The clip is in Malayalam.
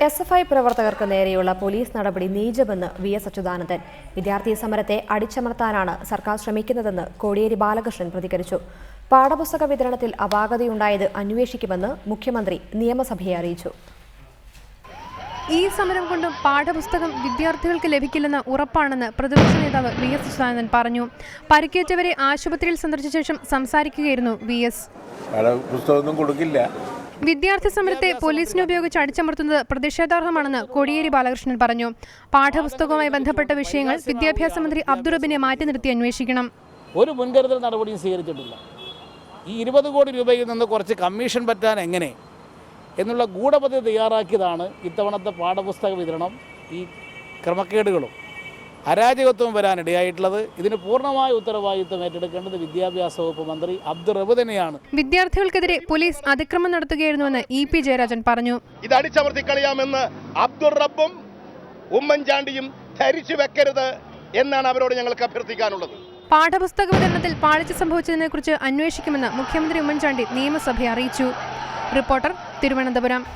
SFI പ്രവർത്തകർക്ക് നേരെയുള്ള പോലീസ് നടപടി നീചമെന്ന് VS അച്യുതാനന്ദൻ. വിദ്യാർത്ഥി സമരത്തെ അടിച്ചമർത്താനാണ് സർക്കാർ ശ്രമിക്കുന്നതെന്ന് കോടിയേരി ബാലകൃഷ്ണൻ പ്രതികരിച്ചു. പാഠപുസ്തക വിതരണത്തിൽ അപാകതയുണ്ടായത് അന്വേഷിക്കുമെന്ന് മുഖ്യമന്ത്രി നിയമസഭയെ അറിയിച്ചു. ഈ സമരം കൊണ്ടും പാഠപുസ്തകം വിദ്യാർത്ഥികൾക്ക് ലഭിക്കില്ലെന്ന് ഉറപ്പാണെന്ന് പ്രതിപക്ഷ നേതാവ് VS അച്യുതാനന്ദൻ പറഞ്ഞു. പരിക്കേറ്റവരെ ആശുപത്രിയിൽ സന്ദർശിച്ച ശേഷം സംസാരിക്കുകയായിരുന്നു VS. വിദ്യാർത്ഥി സമരത്തെ പോലീസിനെ ഉപയോഗിച്ച് അടിച്ചമർത്തുന്നത് പ്രതിഷേധാർഹമാണെന്ന് കോടിയേരി ബാലകൃഷ്ണൻ പറഞ്ഞു. പാഠപുസ്തകവുമായി ബന്ധപ്പെട്ട വിഷയങ്ങൾ വിദ്യാഭ്യാസ മന്ത്രി അബ്ദുൾ റബ്ബിനെ മാറ്റി നിർത്തി അന്വേഷിക്കണം. ഒരു മുൻകരുതൽ നടപടിയും സ്വീകരിച്ചിട്ടില്ല. ഈ 20 കോടി രൂപയിൽ നിന്ന് കുറച്ച് കമ്മീഷൻ പറ്റാൻ എങ്ങനെ എന്നുള്ള ഗൂഢപദ്ധതി തയ്യാറാക്കിയതാണ് ഇത്തവണത്തെ പാഠപുസ്തക വിതരണം. ഈ ക്രമക്കേടുകളും അരാജകത്വവും വരാനിടയായിട്ടുള്ളത്. ഇതിന് പൂർണ്ണമായ ഉത്തരവാദിത്വം ഏറ്റെടുക്കേണ്ടത് വിദ്യാഭ്യാസ വകുപ്പ് മന്ത്രി അബ്ദുൾ റബ്ബ് തന്നെയാണ്. വിദ്യാർത്ഥികൾക്കെതിരെ പോലീസ് അതിക്രമം നടത്തുകയായിരുന്നുവെന്ന് EP ജയരാജൻ പറഞ്ഞു. ഇത് അടിച്ചമർത്തി കളയാമെന്ന് അബ്ദുൾ റബ്ബും ഉമ്മൻചാണ്ടിയും ധരിച്ചു വെക്കരുത് എന്നാണ് അവരോട് ഞങ്ങൾക്ക് അഭ്യർത്ഥിക്കാനുള്ളത്. പാഠപുസ്തക വിതരണത്തിൽ പാളിച്ച സംഭവിച്ചതിനെക്കുറിച്ച് അന്വേഷിക്കുമെന്ന് മുഖ്യമന്ത്രി ഉമ്മൻചാണ്ടി നിയമസഭയെ അറിയിച്ചു. റിപ്പോർട്ടർ, തിരുവനന്തപുരം.